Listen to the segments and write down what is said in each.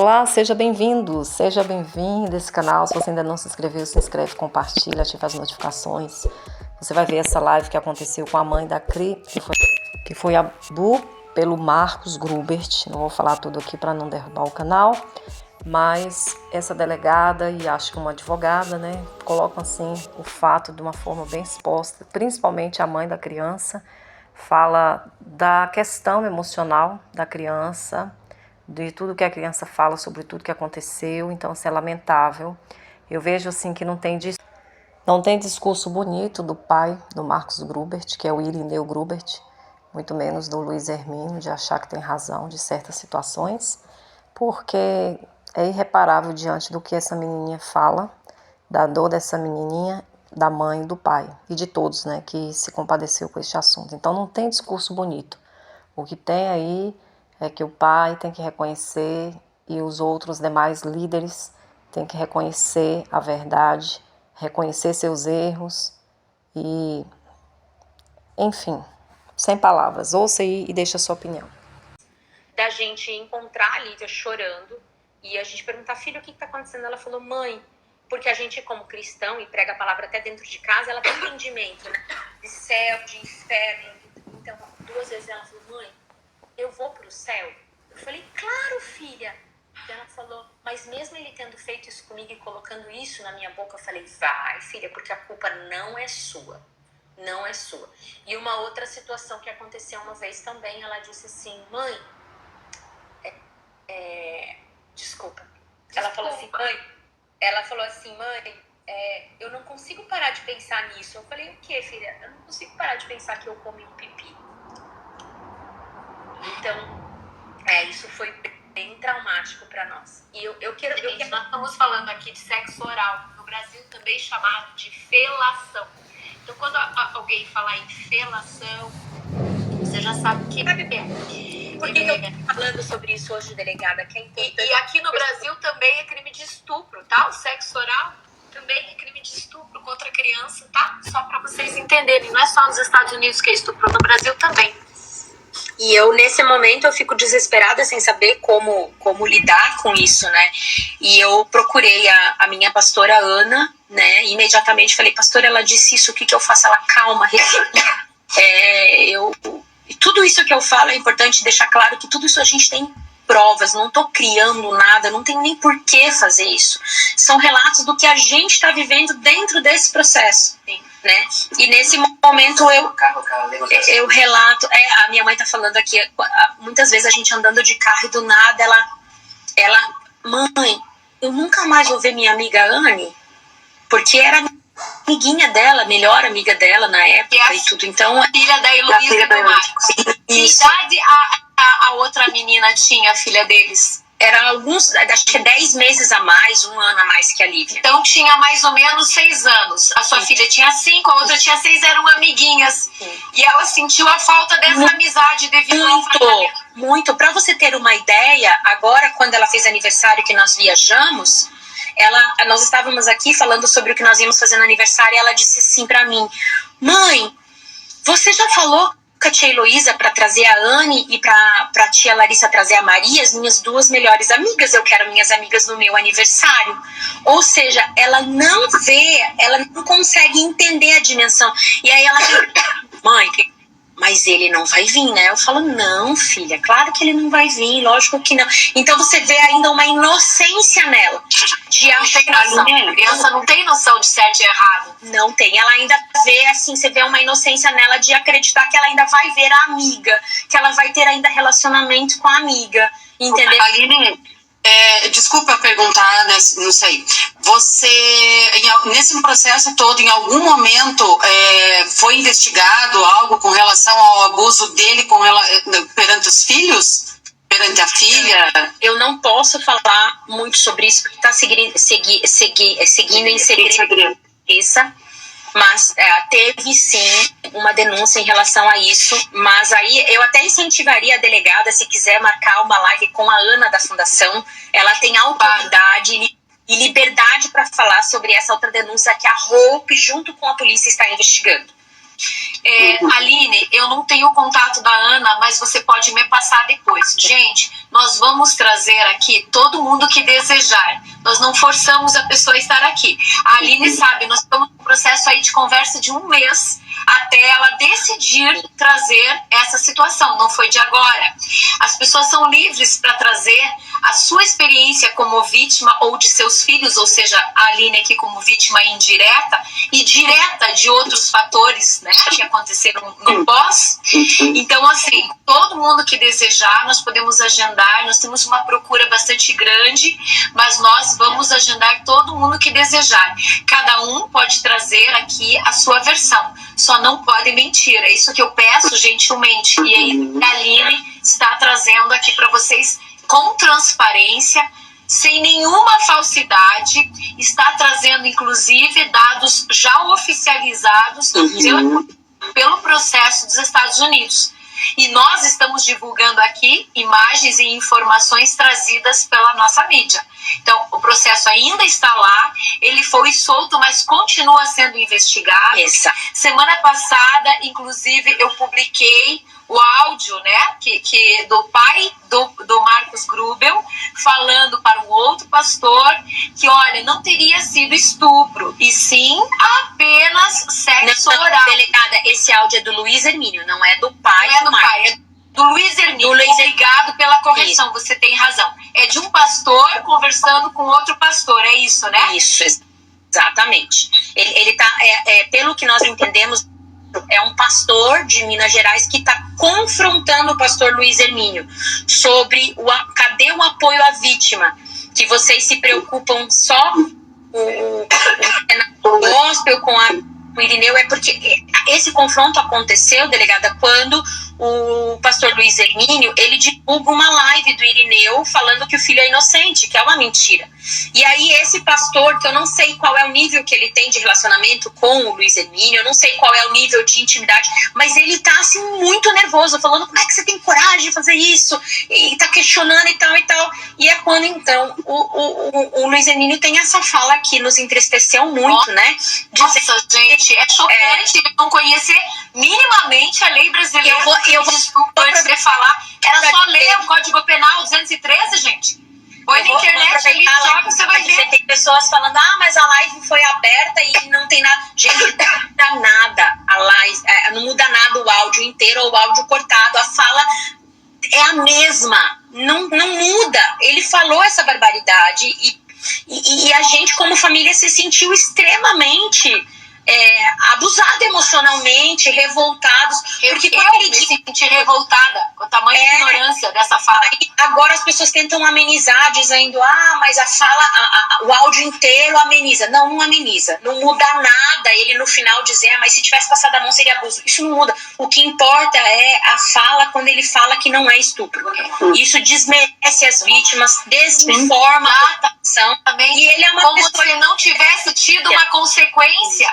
Olá, seja bem-vindo, seja bem-vinda a esse canal. Se você ainda não se inscreveu, se inscreve, compartilha, ativa as notificações. Você vai ver essa live que aconteceu com a mãe da Cri, que foi a Bu, pelo Marcos Grubert. Não vou falar tudo aqui para não derrubar o canal, mas essa delegada e acho que uma advogada, né, colocam assim o fato de uma forma bem exposta, principalmente a mãe da criança, fala da questão emocional da criança, de tudo que a criança fala sobre tudo que aconteceu, então isso é lamentável. Eu vejo assim que não tem discurso bonito do pai do Marcos Grubert, que é o Irineu Grubert, muito menos do Luiz Hermínio, de achar que tem razão de certas situações, porque é irreparável diante do que essa menininha fala, da dor dessa menininha, da mãe, do pai e de todos, né, que se compadeceu com este assunto. Então não tem discurso bonito. O que tem aí é que o pai tem que reconhecer e os outros demais líderes têm que reconhecer a verdade, reconhecer seus erros e, enfim, sem palavras. Ouça aí e deixa a sua opinião. Da gente encontrar a Lívia chorando e a gente perguntar, filho, o que está acontecendo? Ela falou, mãe, porque a gente como cristão e prega a palavra até dentro de casa, ela tem entendimento, né? De céu, de inferno. Então, 2 vezes ela falou, mãe, eu vou pro céu? Eu falei, claro, filha. E ela falou, mas mesmo ele tendo feito isso comigo e colocando isso na minha boca, eu falei, vai, filha, porque a culpa não é sua. Não é sua. E uma outra situação que aconteceu uma vez também, ela disse assim, mãe, desculpa. Ela falou assim, mãe, eu não consigo parar de pensar nisso. Eu falei, o que, filha? Eu não consigo parar de pensar que eu comi um pipi. Então, isso foi bem traumático para nós. E nós estamos falando aqui de sexo oral, no Brasil também chamado de felação. Então, quando alguém falar em felação, você já sabe o que é bebê. Por que eu tô falando sobre isso hoje, delegada? Que é importante. E aqui no Brasil também é crime de estupro, tá? O sexo oral também é crime de estupro contra a criança, tá? Só para vocês entenderem. Não é só nos Estados Unidos que é estupro, no Brasil também. E eu, nesse momento, eu fico desesperada sem saber como lidar com isso, né? E eu procurei a minha pastora Ana, né? Imediatamente falei, pastora, ela disse isso, o que eu faço? Ela, calma, e tudo isso que eu falo é importante deixar claro que tudo isso a gente tem provas, não tô criando nada, não tem nem por que fazer isso. São relatos do que a gente está vivendo dentro desse processo, né? E nesse momento eu relato, a minha mãe tá falando aqui, muitas vezes a gente andando de carro e do nada ela, mãe, eu nunca mais vou ver minha amiga Anne, porque era amiguinha dela, melhor amiga dela na época e tudo. Então, filha da Heloísa e do Marcos. Que idade a outra menina tinha, a filha deles? Era acho que 10 meses a mais, 1 ano a mais que a Lívia. Então tinha mais ou menos 6 anos. A sua filha tinha 5, a outra tinha 6, eram amiguinhas. Sim. E ela sentiu a falta dessa amizade devido ao tratamento. Muito. Pra você ter uma ideia, agora quando ela fez aniversário que nós viajamos, nós estávamos aqui falando sobre o que nós íamos fazer no aniversário e ela disse assim pra mim, mãe, você já falou com a tia Heloísa para trazer a Anne e pra tia Larissa trazer a Maria, as minhas 2 melhores amigas, eu quero minhas amigas no meu aniversário. Ou seja, ela não vê, ela não consegue entender a dimensão. E aí ela mãe, mas ele não vai vir, né? Eu falo, não, filha, claro que ele não vai vir, lógico que não. Então você vê ainda uma inocência nela. De achar noção. A criança não tem noção de certo e errado. Não tem, ela ainda vê, assim, você vê uma inocência nela de acreditar que ela ainda vai ver a amiga, que ela vai ter ainda relacionamento com a amiga, entendeu? Aline, desculpa perguntar, né, não sei, você, nesse processo todo, em algum momento foi investigado algo com relação ao abuso dele perante os filhos? Perante a filha? Eu não posso falar muito sobre isso, porque está seguindo em segredo. Mas teve sim uma denúncia em relação a isso, mas aí eu até incentivaria a delegada, se quiser marcar uma live com a Ana da Fundação, ela tem autoridade e liberdade para falar sobre essa outra denúncia que a Hope, junto com a polícia, está investigando. Aline, eu não tenho o contato da Ana, mas você pode me passar depois. Gente, nós vamos trazer aqui todo mundo que desejar. Nós não forçamos a pessoa a estar aqui. A Aline sabe, nós estamos num processo aí de conversa de 1 mês até ela decidir trazer essa situação. Não foi de agora. As pessoas são livres para trazer a sua experiência como vítima ou de seus filhos, ou seja, a Aline aqui como vítima indireta e direta de outros fatores, né, que aconteceram no pós. Então, assim, todo mundo que desejar, nós podemos agendar. Nós temos uma procura bastante grande, mas nós vamos agendar todo mundo que desejar. Cada um pode trazer aqui a sua versão, só não pode mentir. É isso que eu peço gentilmente. E aí a Aline está trazendo aqui para vocês com transparência, sem nenhuma falsidade, está trazendo inclusive dados já oficializados pelo processo dos Estados Unidos. E nós estamos divulgando aqui imagens e informações trazidas pela nossa mídia. Então, o processo ainda está lá, ele foi solto, mas continua sendo investigado. Semana passada, inclusive, eu publiquei o áudio, né, que do pai do Marcos Grubel, falando para um outro pastor que, olha, não teria sido estupro, e sim apenas sexo oral. Delegada, esse áudio é do Luiz Hermínio, não é do pai. Não é do pai, é do Luiz Hermínio. Obrigado pela correção, você tem razão. É de um pastor conversando com outro pastor, é isso, né? Isso, exatamente. Ele tá, pelo que nós entendemos, é um pastor de Minas Gerais que está confrontando o pastor Luiz Hermínio sobre cadê o apoio à vítima, que vocês se preocupam só o gospel com o Irineu. É porque esse confronto aconteceu, delegada, quando o pastor Luiz Hermínio, ele divulga uma live do Irineu falando que o filho é inocente, que é uma mentira. E aí esse pastor, que eu não sei qual é o nível que ele tem de relacionamento com o Luiz Hermínio, eu não sei qual é o nível de intimidade, mas ele tá assim muito nervoso, falando como é que você tem coragem de fazer isso, e tá questionando e tal e tal. E é quando então o Luiz Hermínio tem essa fala que nos entristeceu muito, né? Nossa, gente, é chocante não conhecer minimamente a lei brasileira. Eu vou desculpa, antes de falar, era só ler o Código Penal 213, gente. Põe na internet ali, joga, você vai ver. Tem pessoas falando, mas a live foi aberta e não tem nada. Gente, não muda nada a live, não muda nada o áudio inteiro ou o áudio cortado, a fala é a mesma, não muda. Ele falou essa barbaridade e a gente como família se sentiu extremamente abusado emocionalmente, revoltados. Porque eu me senti revoltada com o tamanho da ignorância dessa fala. Agora as pessoas tentam amenizar, dizendo, mas a fala, o áudio inteiro ameniza. Não ameniza, não muda nada. Ele no final dizer, mas se tivesse passado a mão seria abuso. Isso não muda. O que importa é a fala quando ele fala que não é estupro. Isso desmerece as vítimas, desinforma a população. E ele é como se não tivesse tido uma consequência.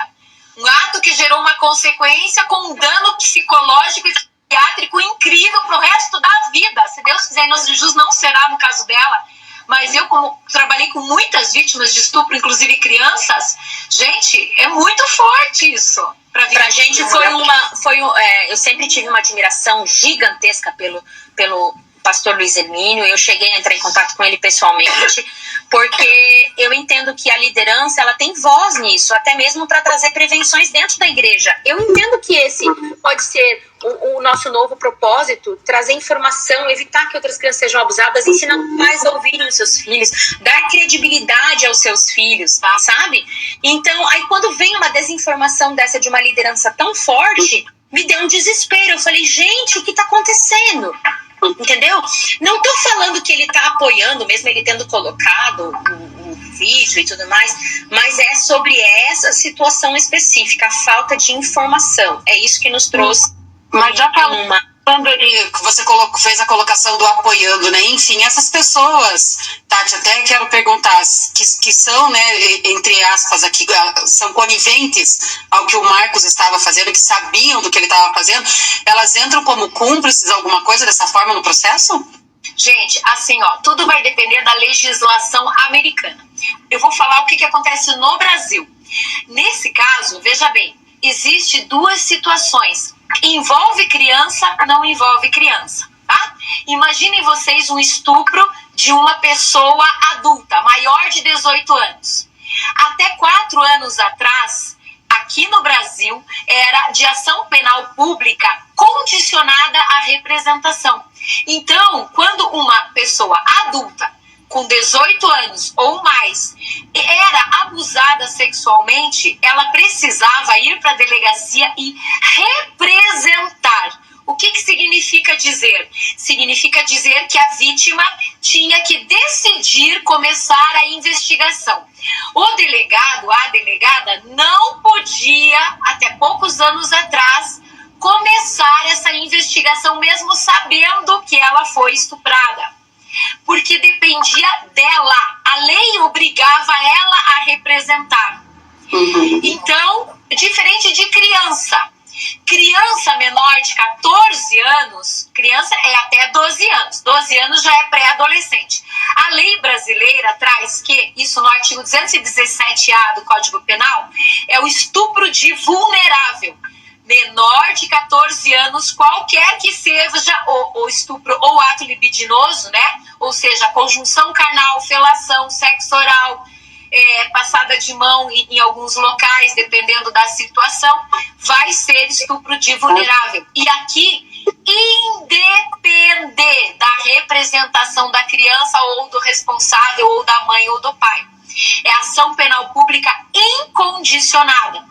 Um ato que gerou uma consequência com um dano psicológico e psiquiátrico incrível pro resto da vida. Se Deus quiser, nosso jus não será no caso dela. Mas eu, como trabalhei com muitas vítimas de estupro, inclusive crianças, gente, é muito forte isso. Pra gente eu sempre tive uma admiração gigantesca pelo pastor Luiz Hermínio. Eu cheguei a entrar em contato com ele pessoalmente, porque eu entendo que a liderança, ela tem voz nisso, até mesmo para trazer prevenções dentro da igreja. Eu entendo que esse pode ser o nosso novo propósito, trazer informação, evitar que outras crianças sejam abusadas, ensinar pais a ouvirem os seus filhos, dar credibilidade aos seus filhos, sabe? Então, aí quando vem uma desinformação dessa de uma liderança tão forte, me deu um desespero. Eu falei, gente, o que está acontecendo? Entendeu? Não tô falando que ele tá apoiando, mesmo ele tendo colocado o vídeo e tudo mais, mas é sobre essa situação específica, a falta de informação. É isso que nos trouxe. Mas já quando você fez a colocação do apoiando, né? Enfim, essas pessoas, Tati, até quero perguntar, que são, né, entre aspas aqui, são coniventes ao que o Marcos estava fazendo, que sabiam do que ele estava fazendo, elas entram como cúmplices, alguma coisa dessa forma no processo? Gente, assim, tudo vai depender da legislação americana. Eu vou falar o que acontece no Brasil. Nesse caso, veja bem, existe duas situações. Envolve criança, não envolve criança, tá? Imaginem vocês um estupro de uma pessoa adulta, maior de 18 anos. Até 4 anos atrás, aqui no Brasil, era de ação penal pública condicionada à representação. Então, quando uma pessoa adulta, com 18 anos ou mais, era abusada sexualmente, ela precisava ir para a delegacia e representar. O que significa dizer? Significa dizer que a vítima tinha que decidir começar a investigação. O delegado, a delegada, não podia, até poucos anos atrás, começar essa investigação mesmo sabendo que ela foi estuprada. Porque dependia dela. A lei obrigava ela a representar. Então, diferente de criança. Criança menor de 14 anos, criança é até 12 anos. 12 anos já é pré-adolescente. A lei brasileira traz que, isso no artigo 217A do Código Penal, é o estupro de vulnerável. Menor de 14 anos, qualquer que seja o estupro ou ato libidinoso, né? Ou seja, conjunção carnal, felação, sexo oral, passada de mão em alguns locais, dependendo da situação, vai ser estupro de vulnerável. E aqui, independer da representação da criança ou do responsável, ou da mãe ou do pai. É ação penal pública incondicionada.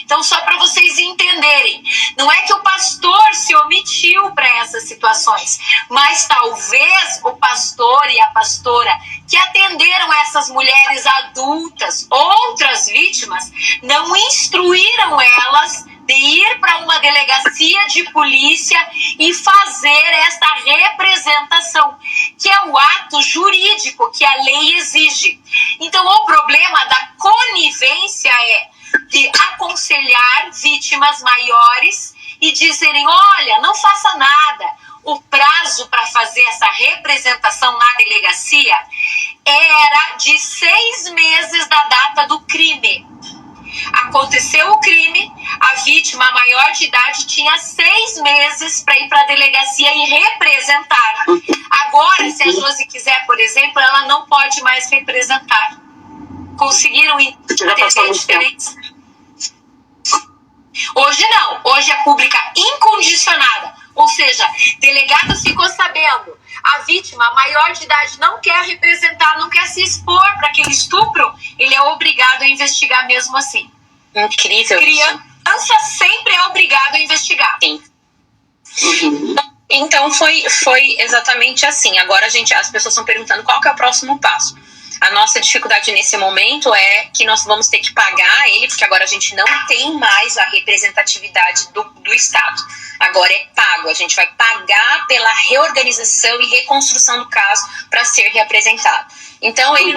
Então, só para vocês entenderem, não é que o pastor se omitiu para essas situações, mas talvez o pastor e a pastora que atenderam essas mulheres adultas, outras vítimas, não instruíram elas de ir para uma delegacia de polícia e fazer esta representação, que é o ato jurídico que a lei exige. Então, o problema da conivência é de aconselhar vítimas maiores e dizerem, olha, não faça nada. O prazo para fazer essa representação na delegacia era de 6 meses da data do crime. Aconteceu o crime, a vítima maior de idade tinha 6 meses para ir para a delegacia e representar. Agora, se a Josi quiser, por exemplo, ela não pode mais representar. Conseguiram entender a diferença? Hoje não, hoje é pública incondicionada, ou seja, delegado ficou sabendo, a vítima maior de idade não quer representar, não quer se expor para aquele estupro, ele é obrigado a investigar mesmo assim. Incrível. Criança sempre é obrigado a investigar. Sim. Então foi exatamente assim. Agora as pessoas estão perguntando qual que é o próximo passo. A nossa dificuldade nesse momento é que nós vamos ter que pagar ele, porque agora a gente não tem mais a representatividade do Estado. Agora é pago, a gente vai pagar pela reorganização e reconstrução do caso para ser reapresentado. Então, ele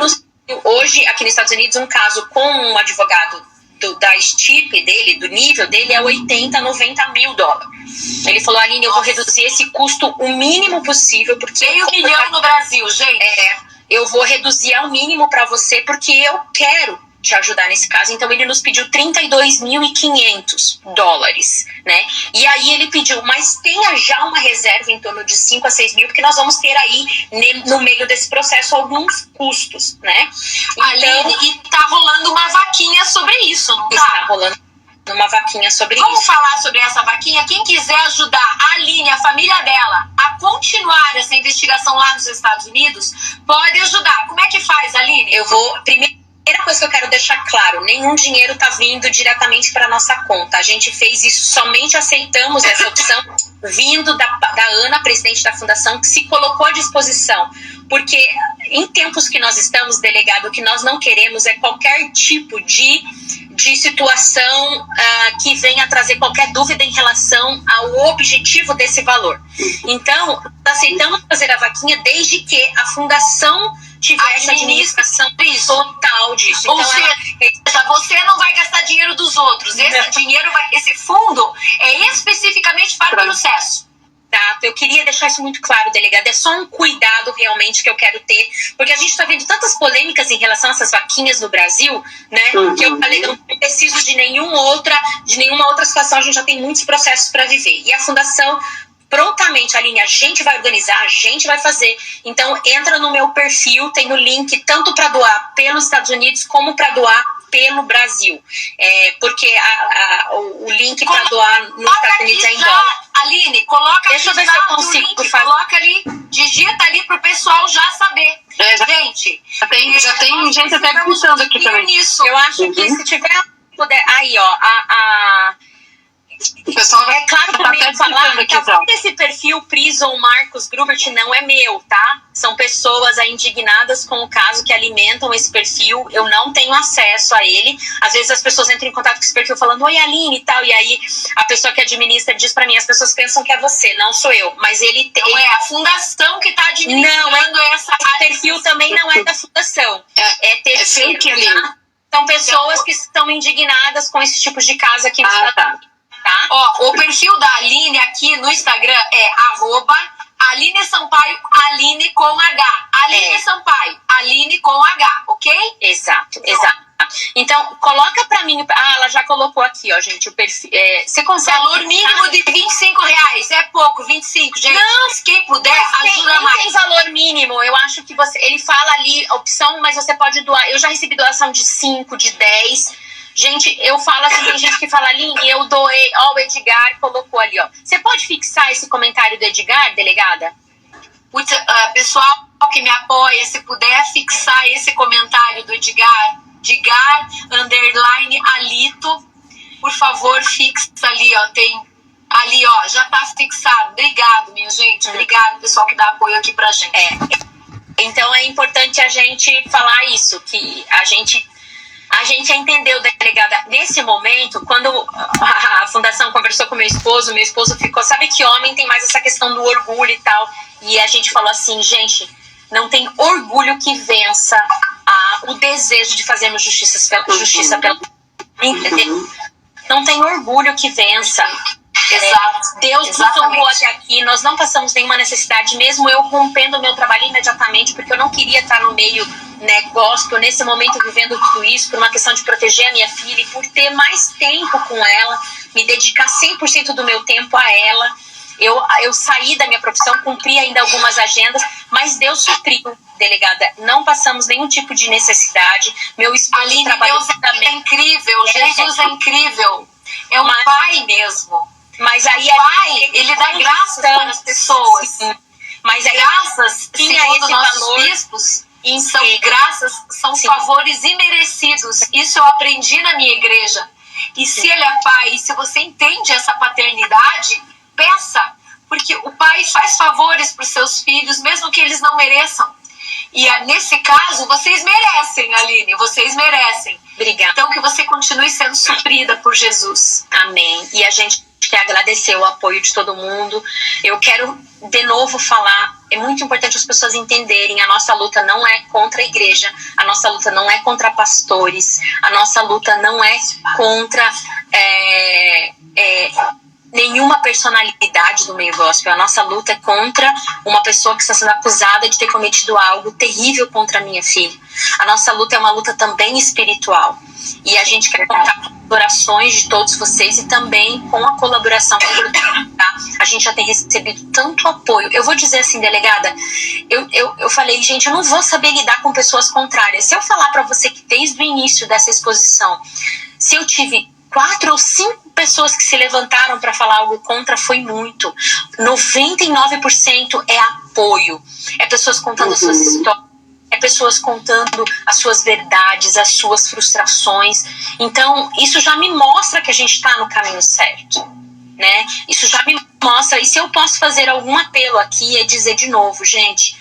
hoje, aqui nos Estados Unidos, um caso com um advogado da estipe dele, do nível dele, é 80, 90 mil dólares. Ele falou, Aline, eu vou reduzir esse custo o mínimo possível, porque... Meio milhão no Brasil, gente. Eu vou reduzir ao mínimo para você porque eu quero te ajudar nesse caso. Então, ele nos pediu 32.500 dólares, né? E aí ele pediu, mas tenha já uma reserva em torno de 5 a 6 mil, porque nós vamos ter aí, no meio desse processo, alguns custos, né? Aline, e tá rolando uma vaquinha sobre isso, não tá? Está rolando uma vaquinha sobre isso. Vamos falar sobre essa vaquinha? Quem quiser ajudar a Aline, a família dela, a continuar essa investigação lá nos Estados Unidos, pode ajudar. Como é que faz, Aline? Primeira coisa que eu quero deixar claro, nenhum dinheiro está vindo diretamente para nossa conta. A gente fez isso, somente aceitamos essa opção vindo da Ana, presidente da fundação, que se colocou à disposição. Porque em tempos que nós estamos, delegado, o que nós não queremos é qualquer tipo de situação que venha trazer qualquer dúvida em relação ao objetivo desse valor. Então, aceitamos fazer a vaquinha desde que a fundação tivesse a administração total disso. Ou seja, você não vai gastar dinheiro dos outros. Esse dinheiro, esse fundo é especificamente para o processo. Eu queria deixar isso muito claro, delegada. É só um cuidado realmente que eu quero ter, porque a gente está vendo tantas polêmicas em relação a essas vaquinhas no Brasil, né? Que eu falei, eu não preciso de nenhuma outra situação, a gente já tem muitos processos para viver. E a Fundação, prontamente, Aline, a gente vai organizar, a gente vai fazer. Então, entra no meu perfil, tem o link tanto para doar pelos Estados Unidos como para doar pelo Brasil. Porque o link para doar nos Estados Unidos é em dólar. Aline, coloca Deixa eu ver se eu consigo. Coloca ali, digita ali pro pessoal já saber. Gente, já tem gente até pensando aqui também. Nisso. Eu acho que se tiver... Aí, ó, o pessoal é claro que eu tenho falar aqui, que esse perfil Prison Marcos Grubert não é meu, tá? São pessoas indignadas com o caso que alimentam esse perfil. Eu não tenho acesso a ele. Às vezes as pessoas entram em contato com esse perfil falando, oi, Aline e tal. E aí a pessoa que administra diz pra mim, as pessoas pensam que é você, não sou eu. Mas ele é a fundação que tá administrando esse perfil também não é da fundação. É terceiro, tá? São pessoas que estão indignadas com esse tipo de caso aqui no Estado. Tá? Ó, o perfil da Aline aqui no Instagram é @Aline Sampaio, Aline com H. Aline Sampaio, Aline com H, ok? Exato. Então, coloca pra mim. Ela já colocou aqui, ó, gente, o perfil. Você consegue. Valor mínimo de R$25. É pouco, 25, gente. Não, quem puder, ajuda mais. Não tem valor mínimo. Eu acho que ele fala ali, opção, mas você pode doar. Eu já recebi doação de 5, de 10. Gente, eu falo assim, tem gente que fala, Aline, eu doei, ó, o Edgar colocou ali, ó. Você pode fixar esse comentário do Edgar, delegada? Pessoal que me apoia, se puder fixar esse comentário do Edgar _Alito, por favor, fixa ali, ó, tem ali, ó, já tá fixado. Obrigado, minha gente, obrigado, pessoal que dá apoio aqui pra gente. Então é importante a gente falar isso, que a gente entendeu, delegada, nesse momento, quando a fundação conversou com meu esposo ficou, sabe que homem tem mais essa questão do orgulho e tal, e a gente falou assim, gente, não tem orgulho que vença o desejo de fazermos justiça pela entendeu? Não tem orgulho que vença. Exato. Deus nos tomou até aqui, nós não passamos nenhuma necessidade, mesmo eu rompendo o meu trabalho imediatamente, porque eu não queria estar no meio gospel, nesse momento vivendo tudo isso, por uma questão de proteger a minha filha e por ter mais tempo com ela, me dedicar 100% do meu tempo a ela. Eu saí da minha profissão, cumpri ainda algumas agendas, mas Deus supriu, delegada. Não passamos nenhum tipo de necessidade. Meu esposo trabalhou também. É incrível, Jesus é incrível. É um pai mesmo. Mas aí ele dá graças para as pessoas. Sim. Mas aí graças, segundo nossos bispos, são favores imerecidos. Isso eu aprendi na minha igreja. E se ele é pai, e se você entende essa paternidade, peça, porque o pai faz favores para os seus filhos, mesmo que eles não mereçam. E nesse caso, vocês merecem, Aline, vocês merecem. Obrigada. Então que você continue sendo suprida por Jesus. Amém. E a gente quer agradecer o apoio de todo mundo. Eu quero de novo falar, é muito importante as pessoas entenderem, a nossa luta não é contra a igreja, a nossa luta não é contra pastores, a nossa luta não é contra nenhuma personalidade do meio gospel. A nossa luta é contra uma pessoa que está sendo acusada de ter cometido algo terrível contra a minha filha. A nossa luta é uma luta também espiritual. E a gente quer contar com as orações de todos vocês e também com a colaboração. Tá? A gente já tem recebido tanto apoio. Eu vou dizer assim, delegada, eu falei, gente, eu não vou saber lidar com pessoas contrárias. Se eu falar para você que desde o início dessa exposição, se eu tive 4 ou 5 pessoas que se levantaram para falar algo contra, foi muito. 99% é apoio. É pessoas contando as suas histórias, é pessoas contando as suas verdades, as suas frustrações. Então, isso já me mostra que a gente está no caminho certo, né? Isso já me mostra. E se eu posso fazer algum apelo aqui, é dizer de novo, gente,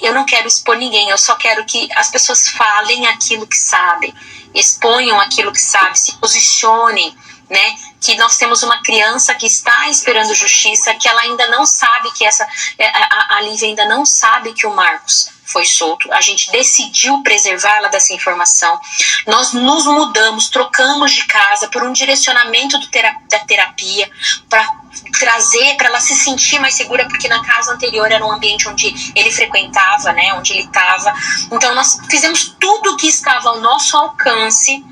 eu não quero expor ninguém, eu só quero que as pessoas falem aquilo que sabem, exponham aquilo que sabem, se posicionem, né? Que nós temos uma criança que está esperando justiça, que ela ainda não sabe que a Lívia ainda não sabe que o Marcos foi solto, a gente decidiu preservá-la dessa informação, nós nos mudamos, trocamos de casa por um direcionamento da terapia, para trazer, para ela se sentir mais segura, porque na casa anterior era um ambiente onde ele frequentava, né, onde ele estava. Então nós fizemos tudo o que estava ao nosso alcance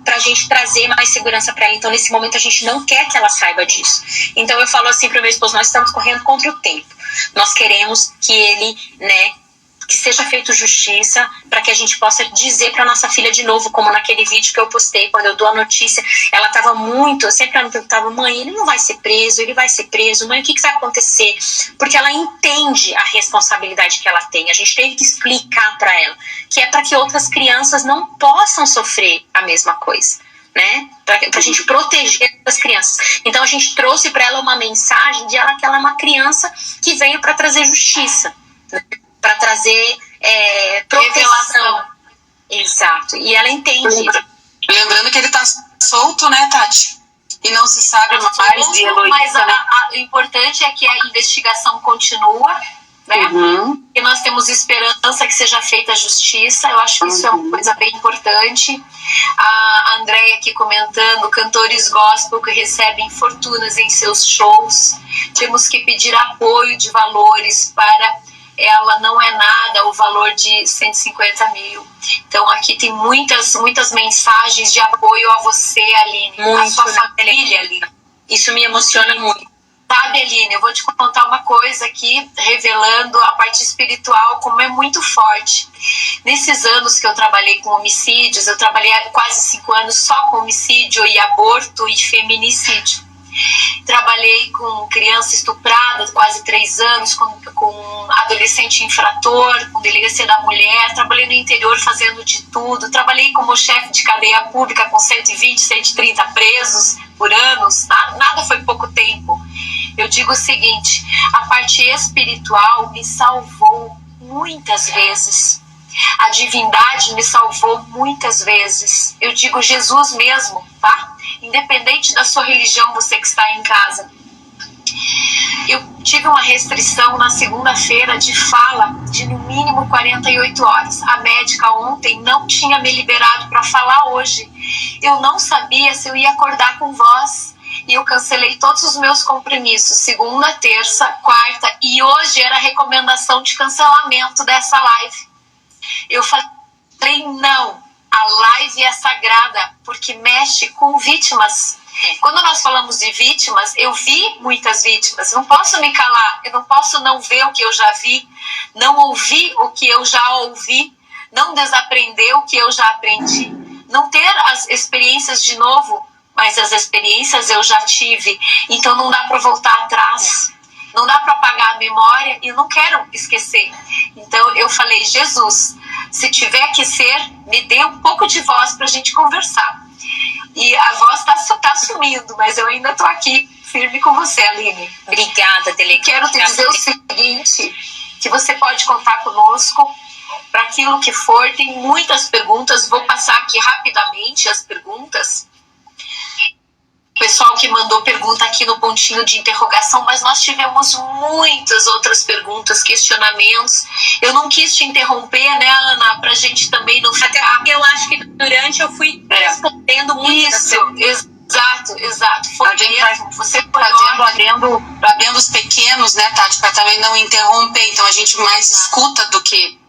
pra gente trazer mais segurança para ela. Então nesse momento a gente não quer que ela saiba disso. Então eu falo assim pro meu esposo, nós estamos correndo contra o tempo. Nós queremos que ele, né, que seja feito justiça, para que a gente possa dizer para nossa filha de novo, como naquele vídeo que eu postei, quando eu dou a notícia, ela estava muito, sempre ela me perguntava, mãe, ele não vai ser preso, ele vai ser preso, mãe, o que vai acontecer? Porque ela entende a responsabilidade que ela tem, a gente teve que explicar para ela, que é para que outras crianças não possam sofrer a mesma coisa, né? Para a gente proteger as crianças. Então a gente trouxe para ela uma mensagem de ela, que ela é uma criança que veio para trazer justiça, né? Para trazer proteção. Exato. E ela entende. Lembrando que ele está solto, né, Tati? E não se sabe mais de Heloísa. Mas o importante é que a investigação continua, né? E nós temos esperança que seja feita a justiça. Eu acho que isso é uma coisa bem importante. A Andréia aqui comentando, cantores gospel que recebem fortunas em seus shows. Temos que pedir apoio de valores para... ela não é nada, o valor de 150 mil. Então aqui tem muitas mensagens de apoio a você, Aline, a sua família, Aline. Isso me emociona muito. Sabe, Aline, eu vou te contar uma coisa aqui, revelando a parte espiritual, como é muito forte. Nesses anos que eu trabalhei com homicídios, eu trabalhei quase 5 anos só com homicídio e aborto e feminicídio. Trabalhei com criança estuprada, quase 3 anos, com adolescente infrator, com delegacia da mulher, trabalhei no interior fazendo de tudo, trabalhei como chefe de cadeia pública com 120, 130 presos por anos, nada foi pouco tempo. Eu digo o seguinte, a parte espiritual me salvou muitas vezes, a divindade me salvou muitas vezes, eu digo Jesus mesmo, tá? Independente da sua religião, você que está em casa. Eu tive uma restrição na segunda-feira de fala de no mínimo 48 horas. A médica ontem não tinha me liberado para falar hoje. Eu não sabia se eu ia acordar com voz. E eu cancelei todos os meus compromissos, segunda, terça, quarta, e hoje era a recomendação de cancelamento dessa live. Eu falei, não. A live é sagrada, porque mexe com vítimas. Quando nós falamos de vítimas, eu vi muitas vítimas. Não posso me calar, eu não posso não ver o que eu já vi, não ouvir o que eu já ouvi, não desaprender o que eu já aprendi, não ter as experiências de novo, mas as experiências eu já tive. Então não dá para voltar atrás, não dá para apagar a memória e eu não quero esquecer. Então eu falei, Jesus, se tiver que ser, me dê um pouco de voz para a gente conversar. E a voz tá sumindo, mas eu ainda tô aqui, firme com você, Aline. Obrigada, delegada. Quero te dizer o seguinte, que você pode contar conosco para aquilo que for. Tem muitas perguntas, vou passar aqui rapidamente as perguntas. O pessoal que mandou pergunta aqui no pontinho de interrogação, mas nós tivemos muitas outras perguntas, questionamentos. Eu não quis te interromper, né, Ana, pra gente também não ficar... Até porque eu acho que durante eu fui respondendo muito. Isso, exato. Foi mesmo. Você foi abrindo os pequenos, né, Tati, para também não interromper. Então a gente mais escuta do que...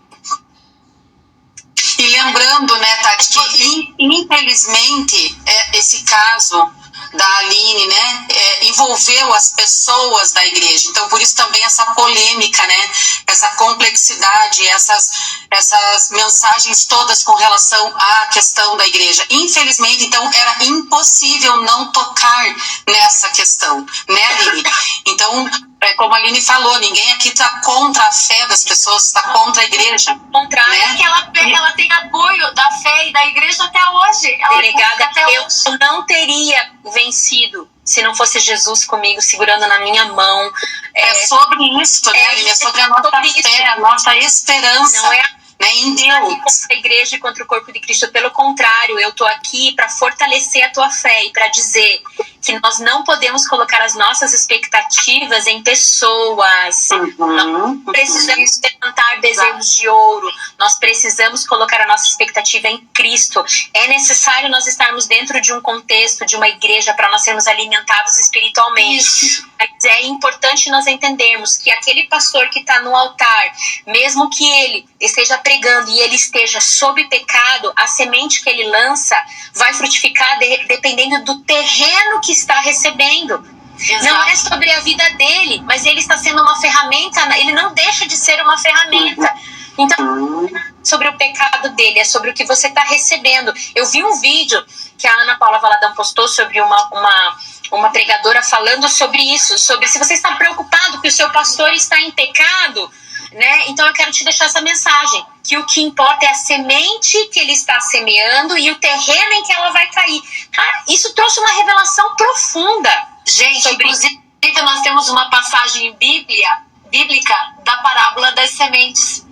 E lembrando, né, Tati, que infelizmente esse caso da Aline, né, envolveu as pessoas da igreja, então por isso também essa polêmica, né, essa complexidade, essas mensagens todas com relação à questão da igreja. Infelizmente, então, era impossível não tocar nessa questão, né, Aline? Então, como a Aline falou, ninguém aqui está contra a fé das pessoas, está contra a igreja. Contrário, né? Que ela tem apoio da fé e da igreja até hoje. Delegada, eu não teria vencido se não fosse Jesus comigo, segurando na minha mão. É sobre isso, né, Aline? É sobre a nossa fé, a nossa esperança. Não é né, em Deus. contra a igreja e contra o corpo de Cristo. Pelo contrário, eu tô aqui para fortalecer a tua fé e para dizer que nós não podemos colocar as nossas expectativas em pessoas. Nós precisamos levantar bezerros de ouro. Nós precisamos colocar a nossa expectativa em Cristo. É necessário nós estarmos dentro de um contexto, de uma igreja, para nós sermos alimentados espiritualmente. Mas é importante nós entendermos que aquele pastor que está no altar, mesmo que ele esteja pregando e ele esteja sob pecado, a semente que ele lança vai frutificar dependendo do terreno que está recebendo. Exato. Não é sobre a vida dele, mas ele está sendo uma ferramenta, ele não deixa de ser uma ferramenta. Então, sobre o pecado dele, é sobre o que você está recebendo. Eu vi um vídeo que a Ana Paula Valadão postou sobre uma pregadora falando sobre isso, sobre se você está preocupado que o seu pastor está em pecado, né? Então eu quero te deixar essa mensagem, que o que importa é a semente que ele está semeando e o terreno em que ela vai cair. Cara, isso trouxe uma revelação profunda. Gente, inclusive nós temos uma passagem bíblica da parábola das sementes.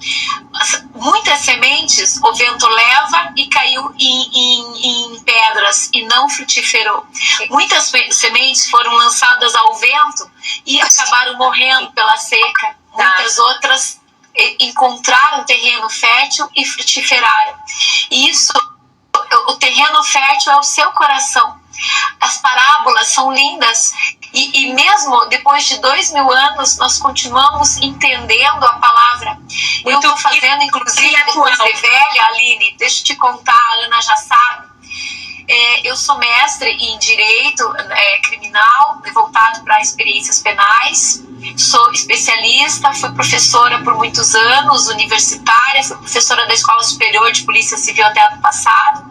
Muitas sementes o vento leva e caiu em pedras e não frutiferou. Muitas sementes foram lançadas ao vento e acabaram morrendo pela seca. Muitas outras encontraram terreno fértil e frutificaram. E isso, o terreno fértil é o seu coração. As parábolas são lindas e mesmo depois de 2000 anos nós continuamos entendendo a palavra. Eu estou fazendo, inclusive, depois de velha, Aline, deixa eu te contar, a Ana já sabe. Eu sou mestre em Direito Criminal, voltado para experiências penais. Sou especialista, fui professora por muitos anos, universitária, fui professora da Escola Superior de Polícia Civil até ano passado.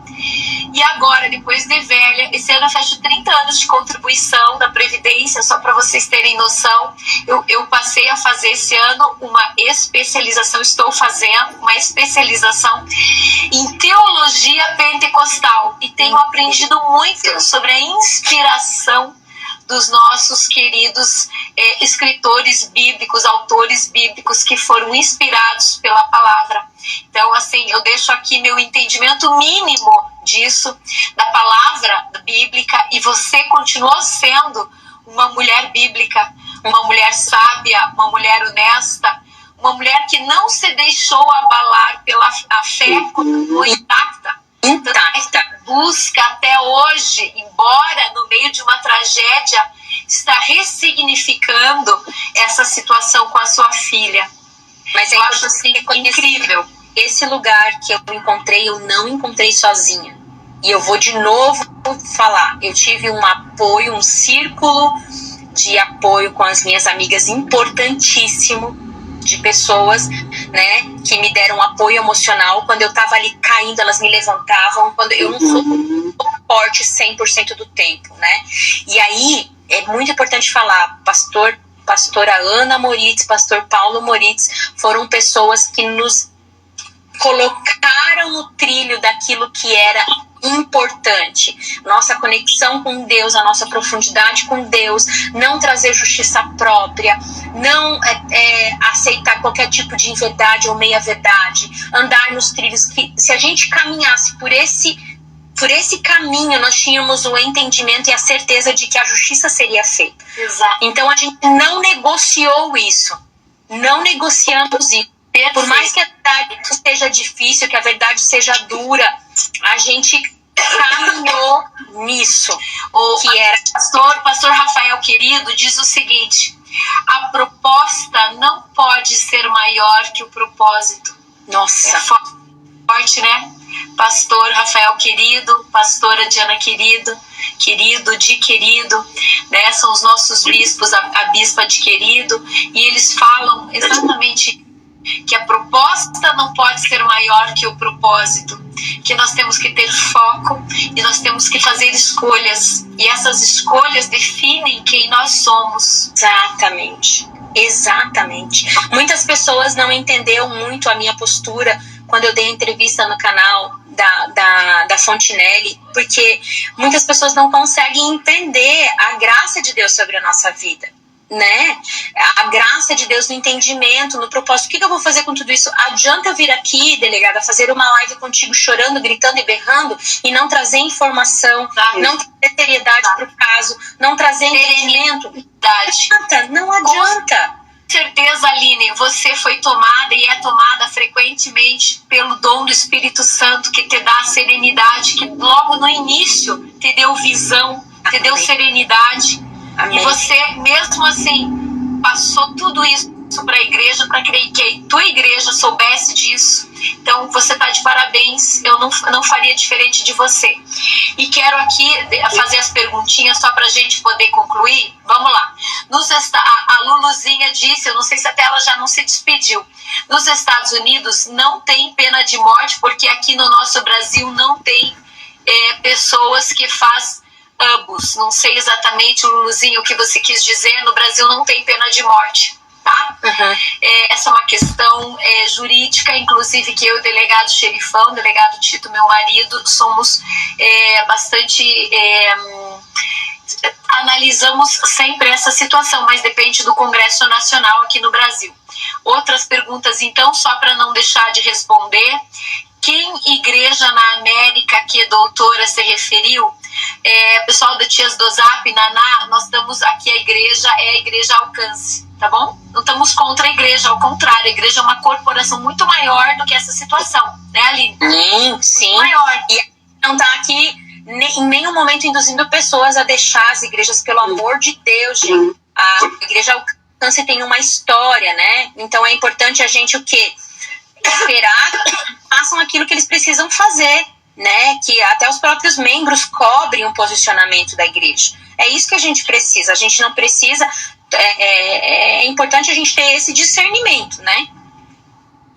E agora, depois de velha, esse ano eu fecho 30 anos de contribuição da Previdência, só para vocês terem noção. Eu passei a fazer esse ano uma especialização, estou fazendo uma especialização em teologia pentecostal e tenho aprendido muito sobre a inspiração dos nossos queridos escritores bíblicos, autores bíblicos que foram inspirados pela palavra. Então, assim, eu deixo aqui meu entendimento mínimo disso, da palavra bíblica, e você continuou sendo uma mulher bíblica, uma mulher sábia, uma mulher honesta, uma mulher que não se deixou abalar pela fé, continuou intacta. Busca até hoje, embora no meio de uma tragédia, está ressignificando essa situação com a sua filha. Mas eu acho assim incrível. Esse lugar que eu encontrei, eu não encontrei sozinha. E eu vou de novo falar, eu tive um apoio, um círculo de apoio com as minhas amigas importantíssimo, de pessoas, né, que me deram apoio emocional. Quando eu tava ali caindo, elas me levantavam. Quando eu não sou forte 100% do tempo, né? E aí é muito importante falar, pastora Ana Moritz, pastor Paulo Moritz, foram pessoas que nos colocaram no trilho daquilo que era importante, nossa conexão com Deus, a nossa profundidade com Deus, não trazer justiça própria, não aceitar qualquer tipo de inverdade ou meia-verdade, andar nos trilhos que, se a gente caminhasse por esse caminho, nós tínhamos o entendimento e a certeza de que a justiça seria feita. Exato. Então a gente não negociou isso, não negociamos isso. Por mais que a verdade seja difícil, que a verdade seja dura, a gente caminhou nisso. Pastor Rafael querido diz o seguinte: a proposta não pode ser maior que o propósito. Nossa, é forte, né? Pastor Rafael querido, pastora Diana querido, né? São os nossos bispos, a bispa de querido, e eles falam exatamente que a proposta não pode ser maior que o propósito, que nós temos que ter foco e nós temos que fazer escolhas, e essas escolhas definem quem nós somos. Exatamente. Muitas pessoas não entenderam muito a minha postura quando eu dei a entrevista no canal da Fontinelli, porque muitas pessoas não conseguem entender a graça de Deus sobre a nossa vida. né? A graça de Deus no entendimento, no propósito. O que eu vou fazer com tudo isso? Adianta eu vir aqui, delegada, fazer uma live contigo chorando, gritando e berrando e não trazer informação, não trazer seriedade para o caso, não trazer entendimento? Não adianta. Com certeza, Aline, você foi tomada e é tomada frequentemente pelo dom do Espírito Santo, que te dá serenidade, que logo no início te deu visão, te deu serenidade. Amém. E você, mesmo assim, passou tudo isso para a igreja, para que a tua igreja soubesse disso. Então, você está de parabéns. Eu não faria diferente de você. E quero aqui fazer as perguntinhas só para a gente poder concluir. Vamos lá. A Luluzinha disse, eu não sei se até ela já não se despediu. Nos Estados Unidos não tem pena de morte, porque aqui no nosso Brasil não tem pessoas que faz ambos. Não sei exatamente, Luluzinho, o que você quis dizer. No Brasil não tem pena de morte. Tá? Essa é uma questão jurídica, inclusive que eu e o delegado Xerifão, o delegado Tito, meu marido, somos bastante... analisamos sempre essa situação, mas depende do Congresso Nacional aqui no Brasil. Outras perguntas, então, só para não deixar de responder. Que igreja na América que a doutora se referiu? Pessoal da Tias do Zap, Naná, nós estamos aqui, a igreja Alcance, tá bom? Não estamos contra a igreja, ao contrário, a igreja é uma corporação muito maior do que essa situação, né, Aline? Sim. Muito maior. E não está aqui em nenhum momento induzindo pessoas a deixar as igrejas, pelo amor de Deus, gente. A igreja Alcance tem uma história, né? Então é importante a gente o quê? Esperar que façam aquilo que eles precisam fazer, né? Que até os próprios membros cobrem o posicionamento da igreja. É isso que a gente precisa. A gente não precisa... É importante a gente ter esse discernimento, né?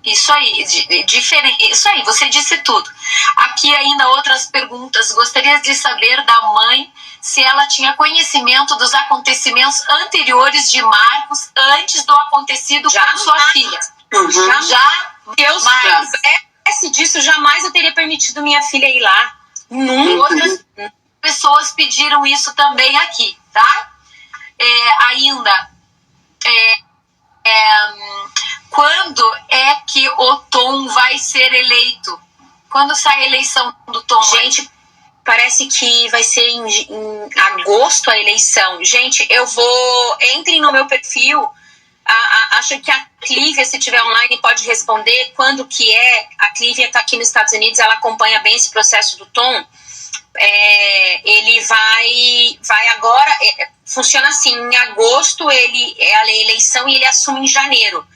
Isso aí, isso aí, você disse tudo. Aqui ainda outras perguntas. Gostaria de saber da mãe se ela tinha conhecimento dos acontecimentos anteriores de Marcos antes do acontecido com sua filha. Já? Deus soubesse disso, jamais eu teria permitido minha filha ir lá. Outras pessoas pediram isso também aqui, tá? Quando é que o Tom vai ser eleito? Quando sai a eleição do Tom? Gente, parece que vai ser em agosto a eleição. Gente, entrem no meu perfil. Acho que a Clívia, se tiver online, pode responder quando que é. A Clívia está aqui nos Estados Unidos, ela acompanha bem esse processo do Tom. Ele vai agora, funciona assim, em agosto é a eleição e ele assume em janeiro.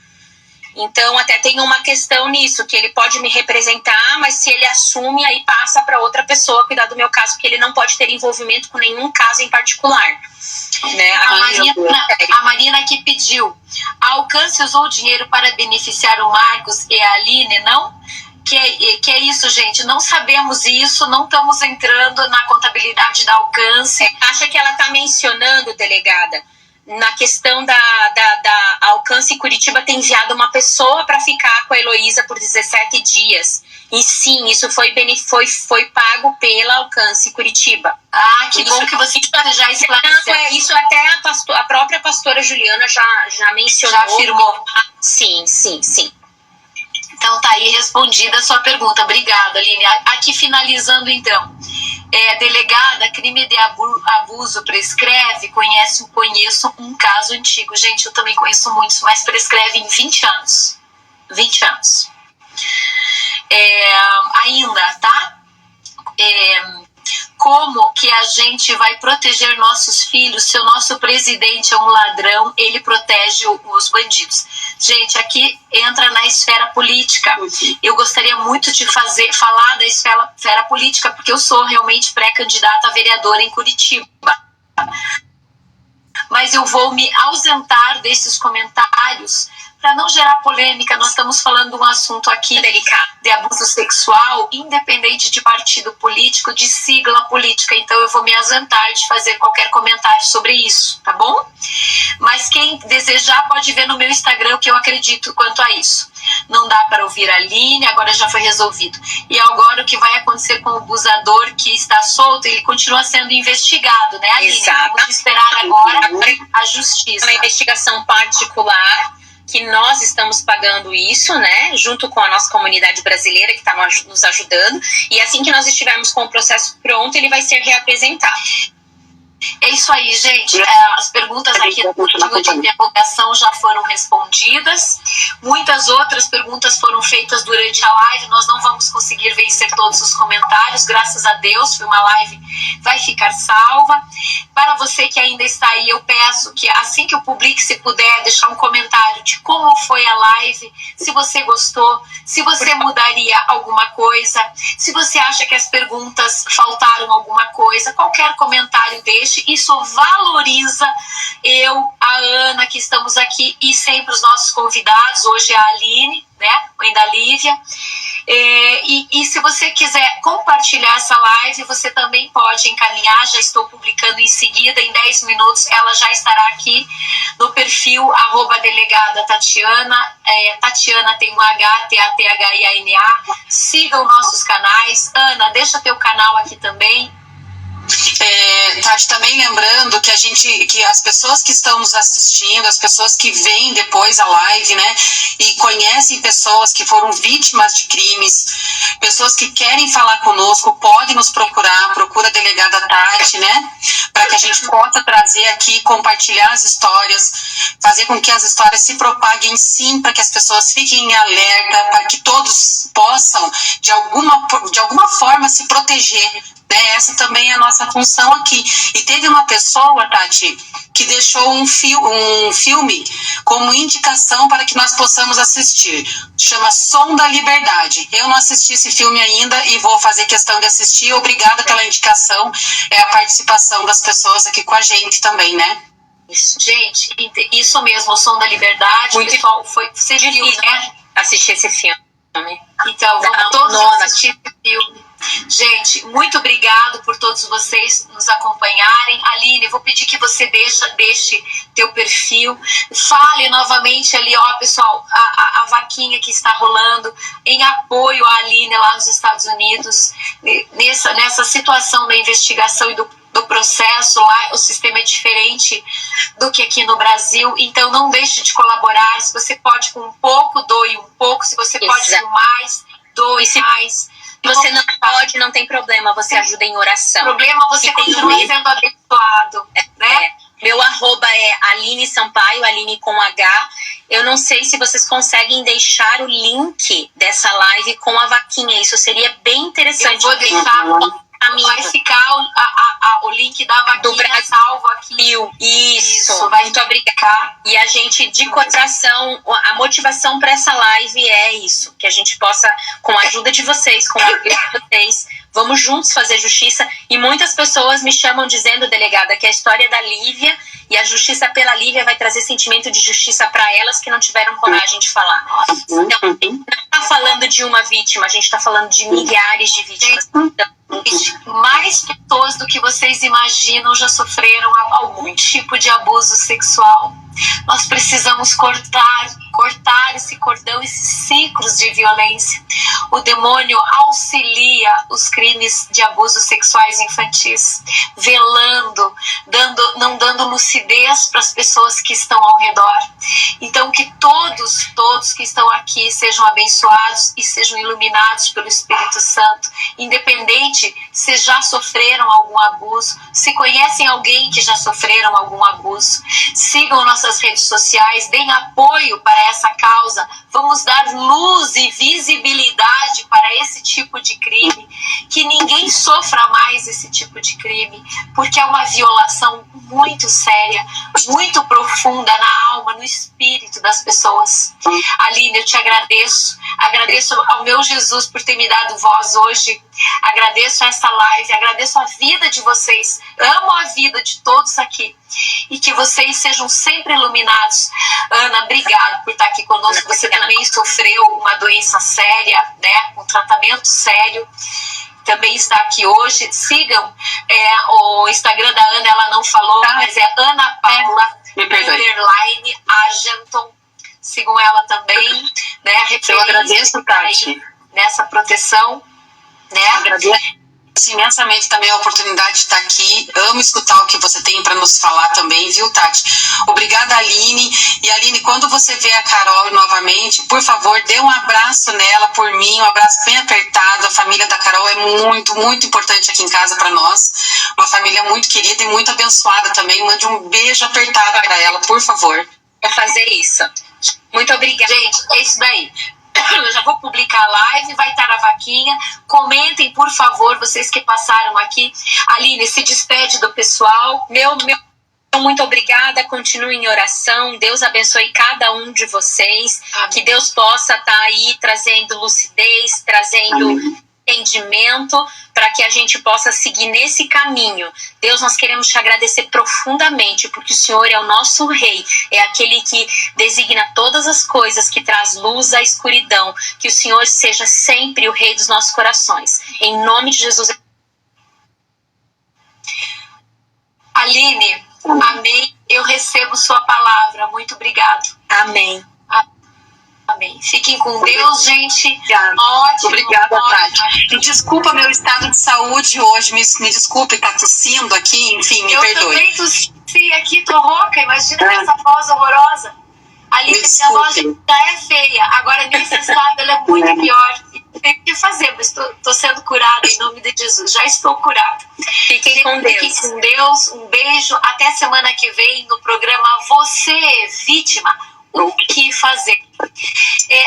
Então até tem uma questão nisso, que ele pode me representar, mas se ele assume, aí passa para outra pessoa cuidar do meu caso, porque ele não pode ter envolvimento com nenhum caso em particular, né? A Marina que pediu, a Alcance usou dinheiro para beneficiar o Marcos e a Aline, não? Que é isso, gente, não sabemos isso, não estamos entrando na contabilidade da Alcance. Acha que ela está mencionando, delegada, na questão da Alcance Curitiba ter enviado uma pessoa para ficar com a Heloísa por 17 dias. E sim, isso foi pago pela Alcance Curitiba. Que bom que você já esclareceu. Isso até a própria pastora Juliana já mencionou. Já afirmou. Sim. Então tá aí respondida a sua pergunta. Obrigada, Aline. Aqui finalizando então. Delegada, crime de abuso prescreve? Conheço um caso antigo. Gente, eu também conheço muitos, mas prescreve em 20 anos. 20 anos. Ainda, tá? Como que a gente vai proteger nossos filhos se o nosso presidente é um ladrão, ele protege os bandidos? Gente, aqui entra na esfera política. Eu gostaria muito de falar da esfera política, porque eu sou realmente pré-candidata a vereadora em Curitiba. Mas eu vou me ausentar desses comentários para não gerar polêmica, nós estamos falando de um assunto aqui Delicado. de abuso sexual, independente de partido político, de sigla política. Então eu vou me ausentar de fazer qualquer comentário sobre isso, tá bom? Mas quem desejar pode ver no meu Instagram o que eu acredito quanto a isso. Não dá para ouvir a Aline, agora já foi resolvido. E agora o que vai acontecer com o abusador que está solto, ele continua sendo investigado, né, Aline? Exato. Vamos esperar agora a justiça. Uma investigação particular, que nós estamos pagando isso, né, junto com a nossa comunidade brasileira que está nos ajudando, e assim que nós estivermos com o processo pronto, ele vai ser reapresentado. É isso aí, gente. As perguntas aqui do motivo de interrogação já foram respondidas. Muitas outras perguntas foram feitas durante a live. Nós não vamos conseguir vencer todos os comentários, graças a Deus. Foi uma live, vai ficar salva. Para você que ainda está aí, eu peço que assim que eu publique, se puder, deixar um comentário de como foi a live, se você gostou, se você mudaria alguma coisa, se você acha que as perguntas faltaram alguma coisa, qualquer comentário deixe. Isso valoriza eu, a Ana, que estamos aqui, e sempre os nossos convidados. Hoje é a Aline, né, mãe da Lívia. E se você quiser compartilhar essa live, você também pode encaminhar. Já estou publicando em seguida, em 10 minutos ela já estará aqui no perfil @delegada Tatiana. Tatiana tem um H, Tathiana. Sigam nossos canais. Ana, deixa teu canal aqui também. Tati, também lembrando que as pessoas que estão nos assistindo, as pessoas que veem depois a live, né, e conhecem pessoas que foram vítimas de crimes, pessoas que querem falar conosco, podem nos procurar, procura a delegada Tati, né, para que a gente possa trazer aqui, compartilhar as histórias, fazer com que as histórias se propaguem sim, para que as pessoas fiquem em alerta, para que todos possam, de alguma forma, se proteger. Essa também é a nossa função aqui. E teve uma pessoa, Tati, que deixou um filme como indicação para que nós possamos assistir. Chama Som da Liberdade. Eu não assisti esse filme ainda e vou fazer questão de assistir. Obrigada pela indicação. É a participação das pessoas aqui com a gente também, né? Isso. Gente, isso mesmo, o Som da Liberdade. Muito pessoal, você viu, né? Assistir esse filme. Então, vamos todos assistir esse filme. Gente, muito obrigado por todos vocês nos acompanharem. Aline, eu vou pedir que você deixe teu perfil, fale novamente ali, ó, pessoal, a vaquinha que está rolando em apoio à Aline lá nos Estados Unidos, nessa situação da investigação e do processo. Lá o sistema é diferente do que aqui no Brasil, então não deixe de colaborar. Se você pode com um pouco, doe um pouco. Se você pode com mais, doe mais. Se você não pode, não tem problema, você ajuda em oração. Problema, você continua sendo abençoado, né? Meu arroba é Aline Sampaio, Aline com H. Eu não sei se vocês conseguem deixar o link dessa live com a vaquinha. Isso seria bem interessante. Eu vou deixar. Vai ficar o link da vaquinha salvo aqui. Isso, muito obrigada. E a gente, de coração, a motivação para essa live é isso, que a gente possa, com a ajuda de vocês, com a ajuda de vocês, vamos juntos fazer justiça. E muitas pessoas me chamam dizendo, delegada, que a história da Lívia e a justiça pela Lívia vai trazer sentimento de justiça para elas que não tiveram coragem de falar. Então, não está falando de uma vítima, a gente está falando de milhares de vítimas. Mais pessoas do que vocês imaginam já sofreram algum tipo de abuso sexual. Nós precisamos cortar esse cordão, esses ciclos de violência. O demônio auxilia os crimes de abusos sexuais infantis, velando, não dando lucidez para as pessoas que estão ao redor. Então que todos que estão aqui sejam abençoados e sejam iluminados pelo Espírito Santo, independente se já sofreram algum abuso, se conhecem alguém que já sofreram algum abuso. Sigam nossas redes sociais, deem apoio para essa causa. Vamos dar luz e visibilidade para esse tipo de crime, que ninguém sofra mais esse tipo de crime, porque é uma violação muito séria, muito profunda na alma, no espírito das pessoas. Aline, eu te agradeço ao meu Jesus por ter me dado voz hoje, agradeço essa live, agradeço a vida de vocês, amo a vida de todos aqui, e que vocês sejam sempre iluminados. Ana, obrigado por estar aqui conosco. Você também sofreu uma doença séria, né, um tratamento sério, também está aqui hoje. Sigam o Instagram da Ana, ela não falou, mas é Ana Paula _ Argenton. Sigam ela também, né? Eu agradeço, Tati, nessa proteção, né? Agradeço imensamente também a oportunidade de estar aqui. Amo escutar o que você tem para nos falar também, viu, Tati? Obrigada, Aline. E, Aline, quando você vê a Carol novamente, por favor, dê um abraço nela por mim, um abraço bem apertado. A família da Carol é muito, muito importante aqui em casa para nós. Uma família muito querida e muito abençoada também. Mande um beijo apertado para ela, por favor. Vou fazer isso. Muito obrigada. Gente, é isso daí. Eu já vou publicar a live, vai estar na vaquinha. Comentem, por favor, vocês que passaram aqui. Aline, se despede do pessoal. Muito obrigada, continuem em oração. Deus abençoe cada um de vocês. Amém. Que Deus possa estar aí trazendo lucidez, trazendo entendimento, para que a gente possa seguir nesse caminho. Deus, nós queremos te agradecer profundamente, porque o Senhor é o nosso Rei, é aquele que designa todas as coisas, que traz luz à escuridão. Que o Senhor seja sempre o Rei dos nossos corações. Em nome de Jesus. Aline, amém. Eu recebo sua palavra. Muito obrigado. Amém. Amém. Fiquem com Deus, gente. Ótimo. Obrigada, Tati. E desculpa meu estado de saúde hoje. Me desculpe, tá tossindo aqui, enfim, me perdoe. Eu também tossi aqui, tô rouca. Imagina essa voz horrorosa. Ali, minha voz já é feia. Agora, nesse estado, ela é muito pior. Tem o que fazer, mas tô sendo curada em nome de Jesus. Já estou curada. Fiquem com Deus. Fiquem com Deus. Um beijo. Até semana que vem no programa Você, Vítima. O que fazer?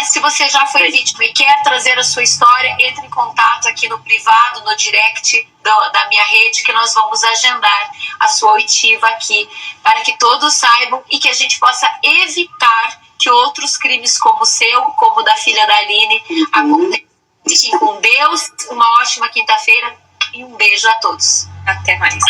Se você já foi vítima e quer trazer a sua história, entre em contato aqui no privado, no direct da minha rede, que nós vamos agendar a sua oitiva aqui, para que todos saibam e que a gente possa evitar que outros crimes como o seu, como o da filha da Aline, aconteçam. Fiquem com Deus, uma ótima quinta-feira e um beijo a todos. Até mais.